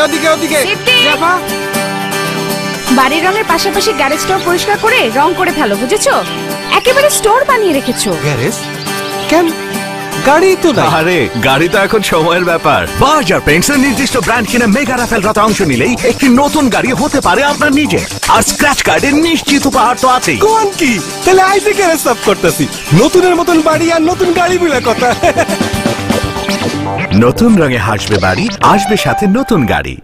ওদিকে ওদিকে জাফা, বাড়ির রঙের পাশাপাশি গ্যারেজটাও পরিষ্কার করে রং করে ফেলো, বুঝেছো? একেবারে স্টোর বানিয়ে রেখেছো। গ্যারেজ কেন? গাড়ি তো নাই। আরে গাড়ি তো এখন সময়ের ব্যাপার। বাজার পেইন্টস এর নির্দিষ্ট ব্র্যান্ড কিনে মেগা রাফেল রাতে অংশ নিলেই একটি নতুন গাড়ি হতে পারে আপনার নিজে। আর স্ক্র্যাচ কার্ডের নিশ্চিত উপহার তো আছেই। কোন কি? তাহলে আইসি গ্যারেজ সাফ করতেছি। নতুনের মতন বাড়ি আর নতুন গাড়ি বলে কথা। নতুন রঙে হাসবে বাড়ি, আসবে সাথে নতুন গাড়ি।